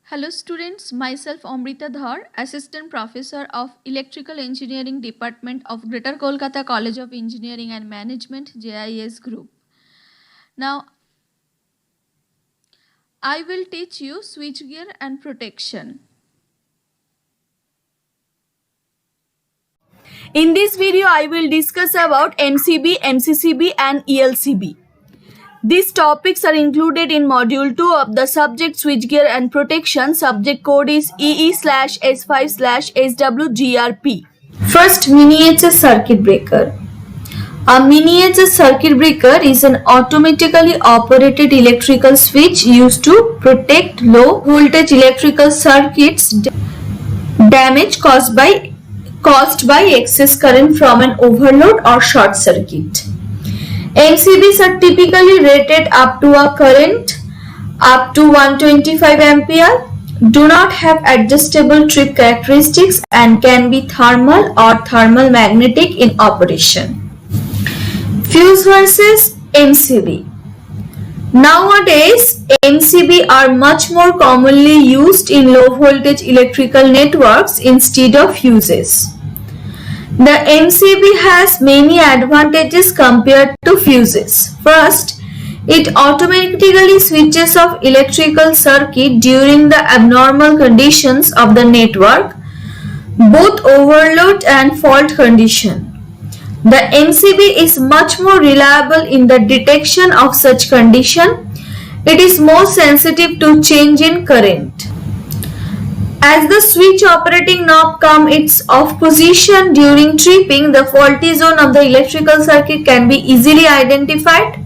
Hello students, myself Amrita Dhar, Assistant Professor of Electrical Engineering Department of Greater Kolkata College of Engineering and Management, JIS Group. Now, I will teach you switchgear and protection. In this video, I will discuss about MCB, MCCB and ELCB. These topics are included in Module 2 of the subject Switchgear and Protection. Subject code is EE/S5/SWGRP. First, miniature circuit breaker. A miniature circuit breaker is an automatically operated electrical switch used to protect low voltage electrical circuits damage caused by excess current from an overload or short circuit. MCBs are typically rated up to a current up to 125 ampere, do not have adjustable trip characteristics and can be thermal or thermal magnetic in operation. Fuse versus MCB. Nowadays, MCB are much more commonly used in low voltage electrical networks instead of fuses. The MCB has many advantages compared to fuses. First, it automatically switches off electrical circuit during the abnormal conditions of the network, both overload and fault condition. The MCB is much more reliable in the detection of such condition. It is more sensitive to change in current. As the switch operating knob comes its off position during tripping, the faulty zone of the electrical circuit can be easily identified.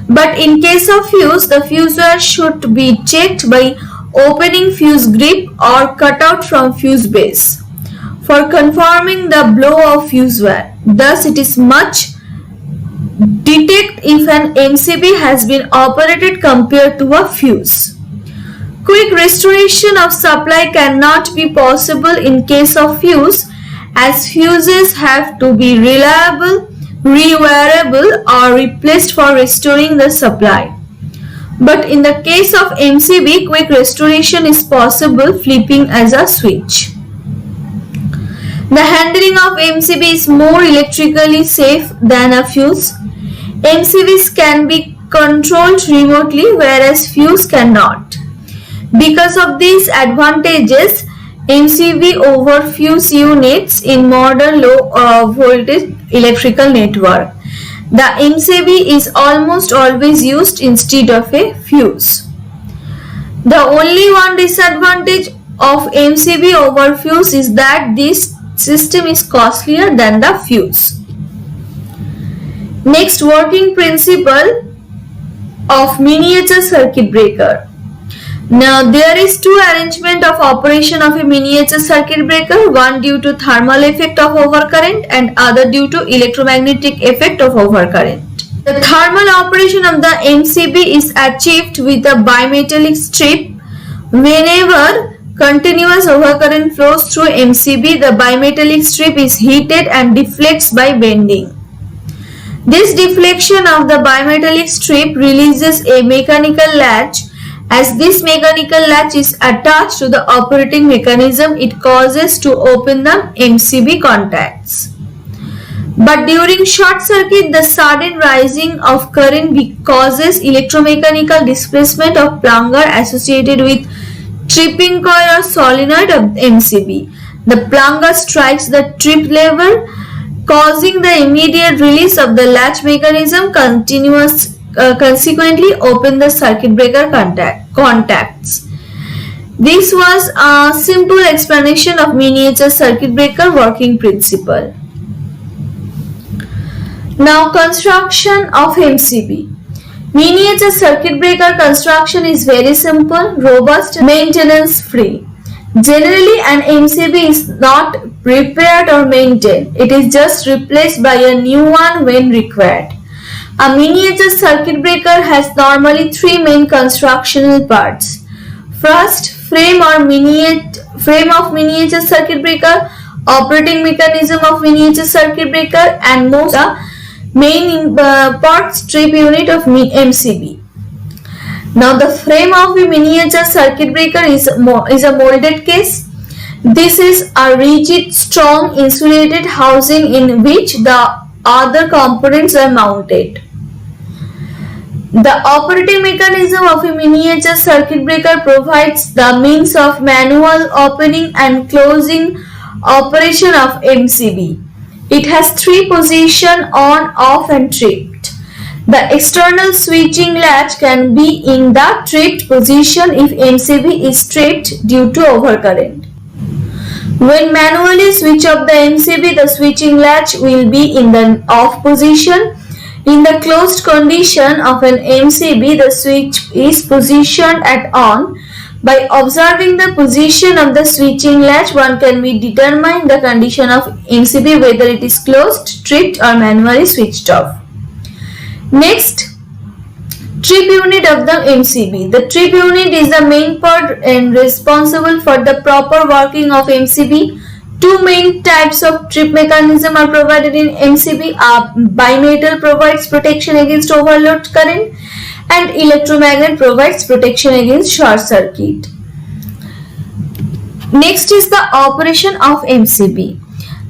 But in case of fuse, the fuse wire should be checked by opening fuse grip or cut out from fuse base for confirming the blow of fuse wire. Thus, it is much detect if an MCB has been operated compared to a fuse. Quick restoration of supply cannot be possible in case of fuse, as fuses have to be reliable, rewirable or replaced for restoring the supply. But in the case of MCB, quick restoration is possible flipping as a switch. The handling of MCB is more electrically safe than a fuse. MCBs can be controlled remotely, whereas fuse cannot. Because of these advantages, MCB over fuse units in modern low voltage electrical network. The MCB is almost always used instead of a fuse. The only one disadvantage of MCB over fuse is that this system is costlier than the fuse. Next, working principle of miniature circuit breaker. Now, there is two arrangement of operation of a miniature circuit breaker, one due to thermal effect of overcurrent and other due to electromagnetic effect of overcurrent. The thermal operation of the MCB is achieved with a bimetallic strip. Whenever continuous overcurrent flows through MCB, the bimetallic strip is heated and deflects by bending. This deflection of the bimetallic strip releases a mechanical latch. As this mechanical latch is attached to the operating mechanism, it causes to open the MCB contacts. But during short circuit, the sudden rising of current causes electromechanical displacement of plunger associated with tripping coil or solenoid of MCB. The plunger strikes the trip lever, causing the immediate release of the latch mechanism, consequently open the circuit breaker contacts. This was a simple explanation of miniature circuit breaker working principle. Now, construction of MCB. Miniature circuit breaker construction is very simple, robust, maintenance free. Generally, an MCB is not repaired or maintained. It is just replaced by a new one when required. A miniature circuit breaker has normally three main constructional parts. First, frame of miniature circuit breaker, operating mechanism of miniature circuit breaker, and main part strip unit of MCB. Now the frame of a miniature circuit breaker is a molded case. This is a rigid, strong, insulated housing in which the other components are mounted. The operating mechanism of a miniature circuit breaker provides the means of manual opening and closing operation of MCB. It has three positions: on, off and tripped. The external switching latch can be in the tripped position if MCB is tripped due to overcurrent. When manually switch off the MCB, the switching latch will be in the off position. In the closed condition of an MCB, the switch is positioned at on. By observing the position of the switching latch, one can determine the condition of MCB, whether it is closed, tripped or manually switched off. Next, trip unit of the MCB. The trip unit is the main part and responsible for the proper working of MCB. Two main types of trip mechanism are provided in MCB. Bimetal provides protection against overload current and electromagnet provides protection against short circuit. Next is the operation of MCB.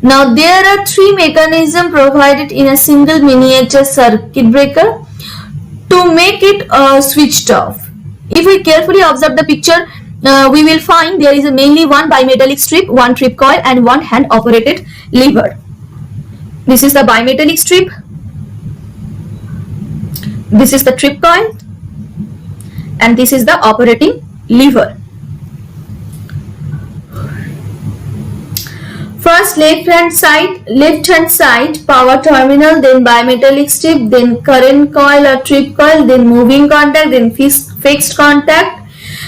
Now there are three mechanisms provided in a single miniature circuit breaker to make it switched off. If we carefully observe the picture, we will find there is mainly one bimetallic strip, one trip coil and one hand operated lever. This is the bimetallic strip. This is the trip coil and this is the operating lever. First left hand side power terminal, then bimetallic strip, then current coil or trip coil, then moving contact, then fixed contact.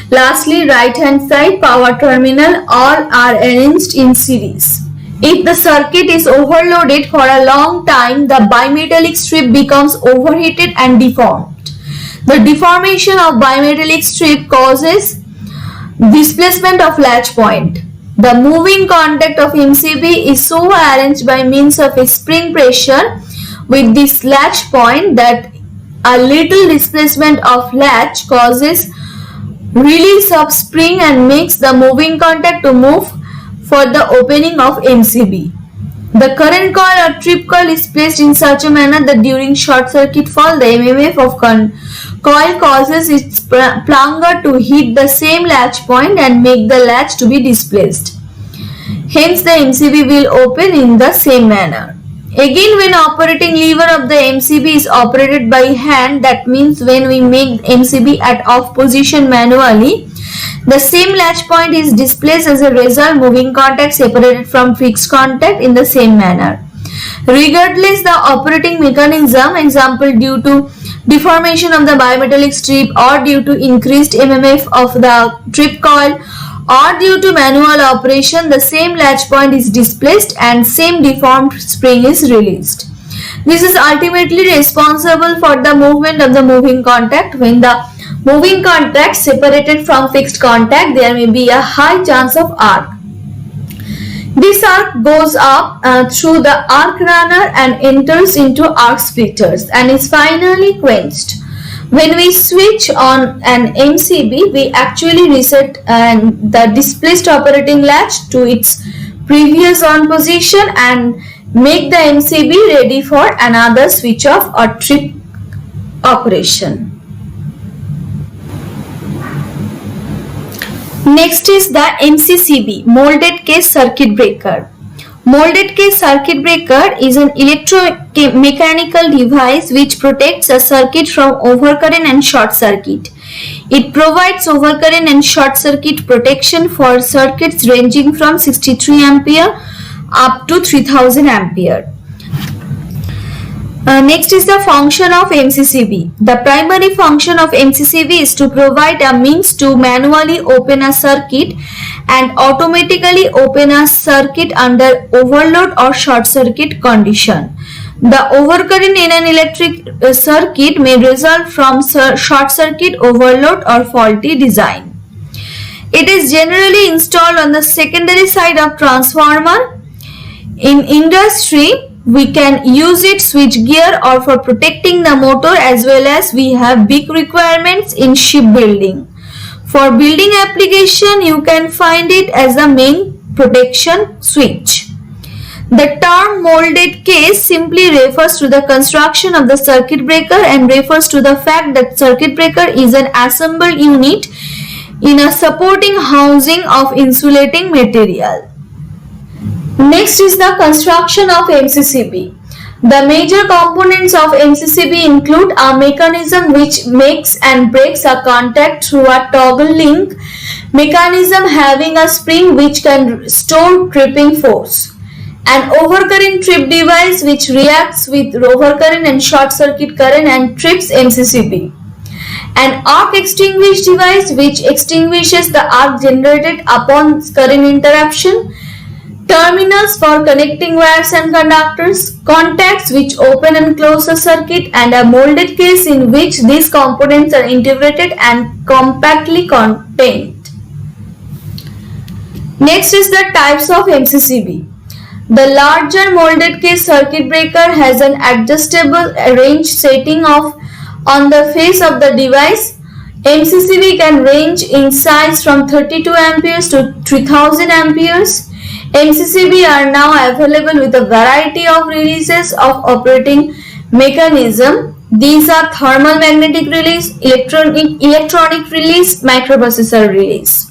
Lastly, right hand side power terminal. All are arranged in series. If the circuit is overloaded for a long time, the bimetallic strip becomes overheated and deformed. The deformation of bimetallic strip causes displacement of latch point. The moving contact of MCB is so arranged by means of a spring pressure with this latch point that a little displacement of latch causes release of spring and makes the moving contact to move for the opening of MCB. The current coil or trip coil is placed in such a manner that during short circuit fall, the MMF of coil causes its plunger to hit the same latch point and make the latch to be displaced. Hence, the MCB will open in the same manner. Again, when operating lever of the MCB is operated by hand, that means when we make MCB at off position manually, the same latch point is displaced. As a result, moving contact separated from fixed contact in the same manner. Regardless the operating mechanism, example due to deformation of the bimetallic strip or due to increased MMF of the trip coil or due to manual operation, the same latch point is displaced and same deformed spring is released. This is ultimately responsible for the movement of the moving contact. When the moving contact separated from fixed contact, there may be a high chance of arc. This arc goes up through the arc runner and enters into arc splitters and is finally quenched. When we switch on an MCB, we actually reset the displaced operating latch to its previous on position and make the MCB ready for another switch off or trip operation. Next is the MCCB, molded case circuit breaker. Molded case circuit breaker is an electromechanical device which protects a circuit from overcurrent and short circuit. It provides overcurrent and short circuit protection for circuits ranging from 63 ampere up to 3000 ampere. Next is the function of MCCB. The primary function of MCCB is to provide a means to manually open a circuit and automatically open a circuit under overload or short circuit condition. The overcurrent in an electric circuit may result from short circuit, overload or faulty design. It is generally installed on the secondary side of transformer. In industry, We can use it switchgear or for protecting the motor, as well as we have big requirements in shipbuilding. For building application, you can find it as the main protection switch. The term molded case simply refers to the construction of the circuit breaker and refers to the fact that circuit breaker is an assembled unit in a supporting housing of insulating material. Next is the construction of MCCB. The major components of MCCB include a mechanism which makes and breaks a contact through a toggle link mechanism having a spring which can store tripping force, an overcurrent trip device which reacts with overcurrent and short circuit current and trips MCCB, an arc extinguish device which extinguishes the arc generated upon current interruption, terminals for connecting wires and conductors, contacts which open and close the circuit, and a molded case in which these components are integrated and compactly contained. Next is the types of MCCB. The larger molded case circuit breaker has an adjustable range setting on the face of the device. MCCB can range in size from 32 amperes to 3000 amperes. MCCB are now available with a variety of releases of operating mechanism. These are thermal magnetic release, electronic release, microprocessor release.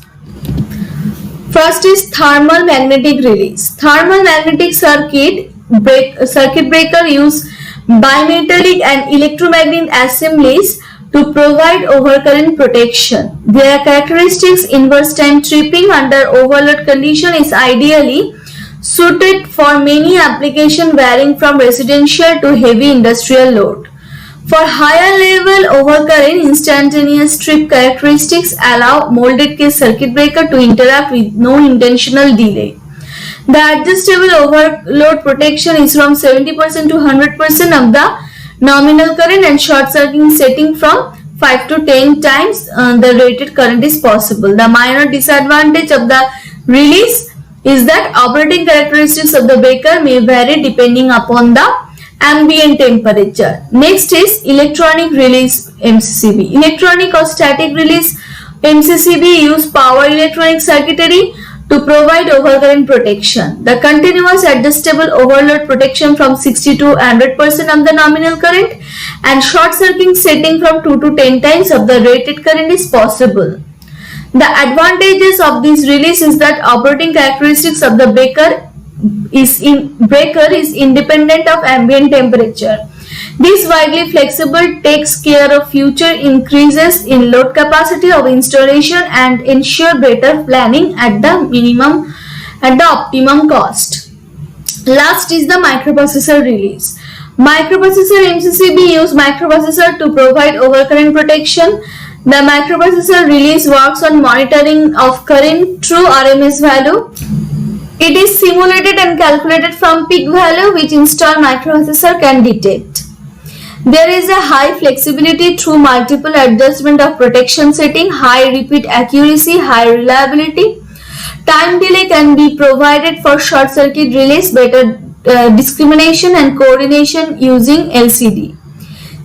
First is thermal magnetic release. Thermal magnetic circuit breaker use bimetallic and electromagnetic assemblies to provide overcurrent protection. Their characteristics: inverse time tripping under overload condition is ideally suited for many applications varying from residential to heavy industrial load. For higher level overcurrent, instantaneous trip characteristics allow molded case circuit breaker to interact with no intentional delay. The adjustable overload protection is from 70% to 100% of the nominal current, and short circuiting setting from 5 to 10 times the rated current is possible. The minor disadvantage of the release is that operating characteristics of the breaker may vary depending upon the ambient temperature. Next is electronic release MCCB. Electronic or static release MCCB use power electronic circuitry to provide overcurrent protection. The continuous adjustable overload protection from 60 to 100% of the nominal current and short circuiting setting from 2 to 10 times of the rated current is possible. The advantages of this release is that operating characteristics of the breaker is independent of ambient temperature. This widely flexible takes care of future increases in load capacity of installation and ensure better planning at the optimum cost. Last is the microprocessor release. Microprocessor MCCB use microprocessor to provide overcurrent protection. The microprocessor release works on monitoring of current through RMS value. It is simulated and calculated from peak value which installed microprocessor can detect. There is a high flexibility through multiple adjustment of protection setting, high repeat accuracy, high reliability. Time delay can be provided for short circuit release, better discrimination and coordination using LCD.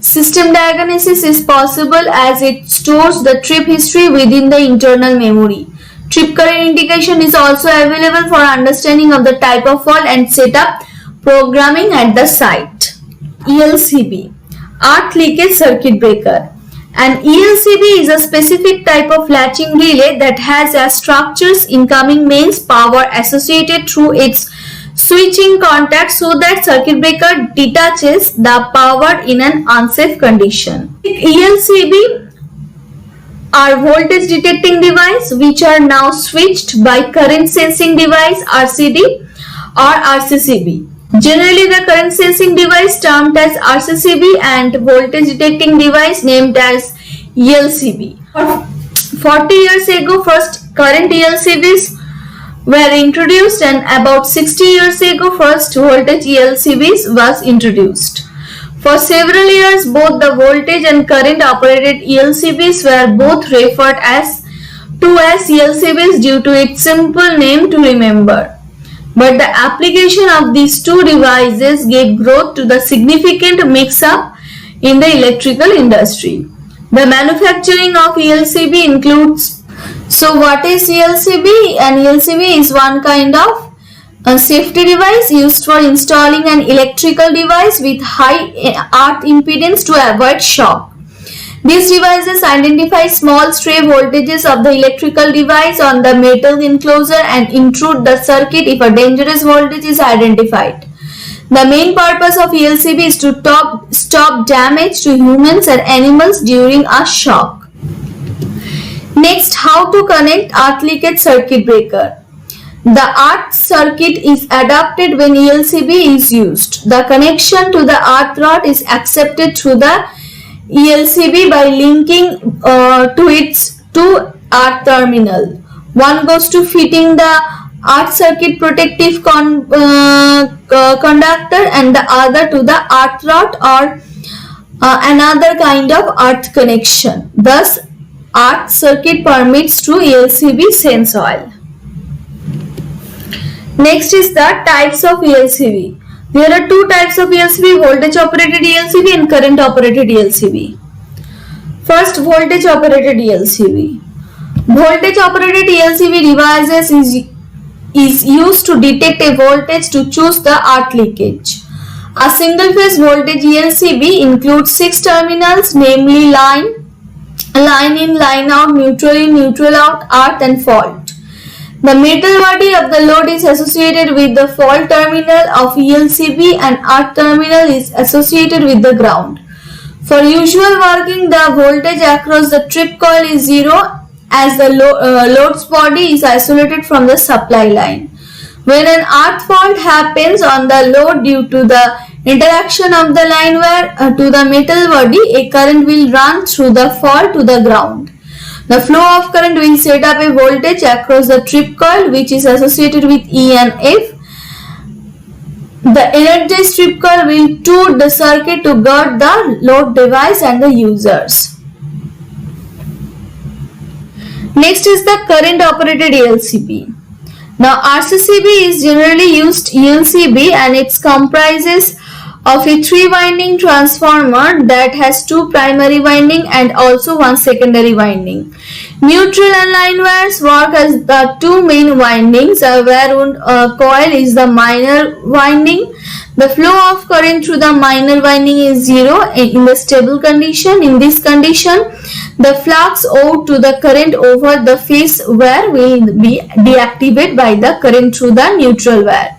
System diagnosis is possible as it stores the trip history within the internal memory. Trip current indication is also available for understanding of the type of fault and setup programming at the site. ELCB, Earth Leakage Circuit Breaker. An ELCB is a specific type of latching relay that has as structures incoming mains power associated through its switching contact so that circuit breaker detaches the power in an unsafe condition. ELCB are voltage detecting device which are now switched by current sensing device RCD or RCCB. Generally, the current sensing device termed as RCCB and voltage detecting device named as ELCB. 40 years ago, first current ELCBs were introduced, and about 60 years ago, first voltage ELCBs was introduced. For several years, both the voltage and current operated ELCBs were both referred to as ELCBs due to its simple name to remember. but the application of these two devices gave growth to the significant mix-up in the electrical industry. The manufacturing of ELCB includes. So what is ELCB? An ELCB is one kind of a safety device used for installing an electrical device with high earth impedance to avoid shock. These devices identify small stray voltages of the electrical device on the metal enclosure and intrude the circuit if a dangerous voltage is identified. The main purpose of ELCB is to stop damage to humans and animals during a shock. Next, how to connect earth leakage circuit breaker. The earth circuit is adapted when ELCB is used. The connection to the earth rod is accepted through the ELCB by linking to its two earth terminal. One goes to fitting the earth circuit protective conductor and the other to the earth rod or another kind of earth connection. Thus, earth circuit permits through ELCB sense oil. Next is the types of ELCB. There are two types of ELCB, voltage operated ELCB and current operated ELCB. First, voltage operated ELCB. Voltage operated ELCB devices is used to detect a voltage to choose the earth leakage. A single phase voltage ELCB includes 6 terminals, namely line in, line out, neutral in, neutral out, earth and fault. The metal body of the load is associated with the fault terminal of ELCB and earth terminal is associated with the ground. For usual working, the voltage across the trip coil is 0 as the load's body is isolated from the supply line. When an earth fault happens on the load due to the interaction of the line wire to the metal body, a current will run through the fault to the ground. The flow of current will set up a voltage across the trip coil which is associated with E and F. The energized trip coil will toot the circuit to guard the load device and the users. Next is the current operated ELCB. Now RCCB is generally used ELCB and it comprises of a 3-winding transformer that has 2 primary winding and also 1 secondary winding. Neutral and line wires work as the 2 main windings, where coil is the minor winding. The flow of current through the minor winding is 0 in the stable condition. In this condition, the flux owed to the current over the phase wire will be deactivated by the current through the neutral wire.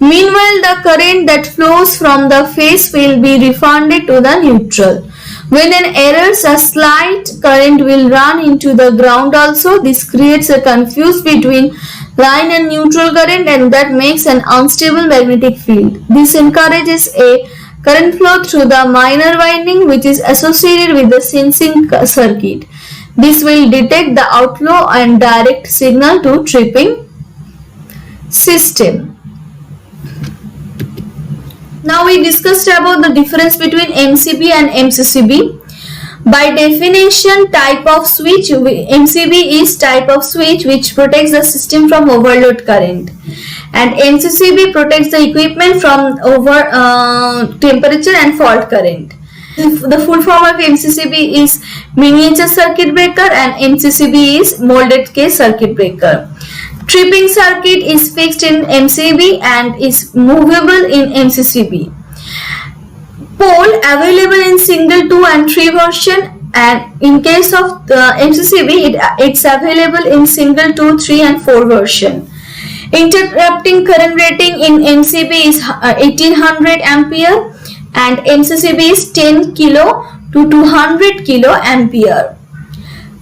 Meanwhile, the current that flows from the phase will be refunded to the neutral. When an error, a slight current will run into the ground also. This creates a confuse between line and neutral current and that makes an unstable magnetic field. This encourages a current flow through the minor winding which is associated with the sensing circuit. This will detect the outflow and direct signal to tripping system. Now we discussed about the difference between MCB and MCCB. By definition, type of switch, MCB is type of switch which protects the system from overload current, and MCCB protects the equipment from over temperature and fault current. The full form of MCCB is miniature circuit breaker and MCCB is molded case circuit breaker. Tripping circuit is fixed in MCB and is movable in MCCB. Pole available in single, 2 and 3 version, and in case of MCCB it's available in single, 2, 3 and 4 version. Interrupting current rating in MCB is 1800 ampere and MCCB is 10 kilo to 200 kilo ampere.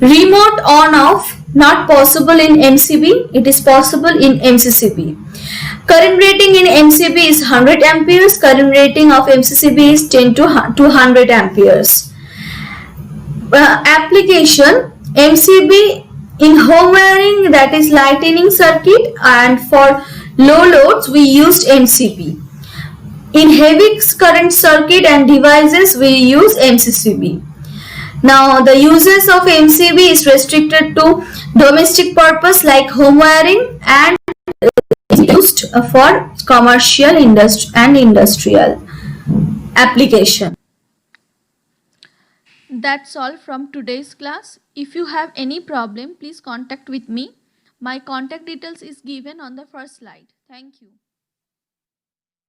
Remote on off not possible in MCB, it is possible in MCCB. Current rating in MCB is 100 amperes, current rating of MCCB is 10 to 200 amperes. Application MCB in home wiring, that is lightning circuit, and for low loads we used MCB. In heavy current circuit and devices we use MCCB. Now the uses of MCB is restricted to domestic purpose like home wiring and is used for commercial and industrial application. That's all from today's class. If you have any problem, please contact with me. My contact details is given on the first slide. Thank you.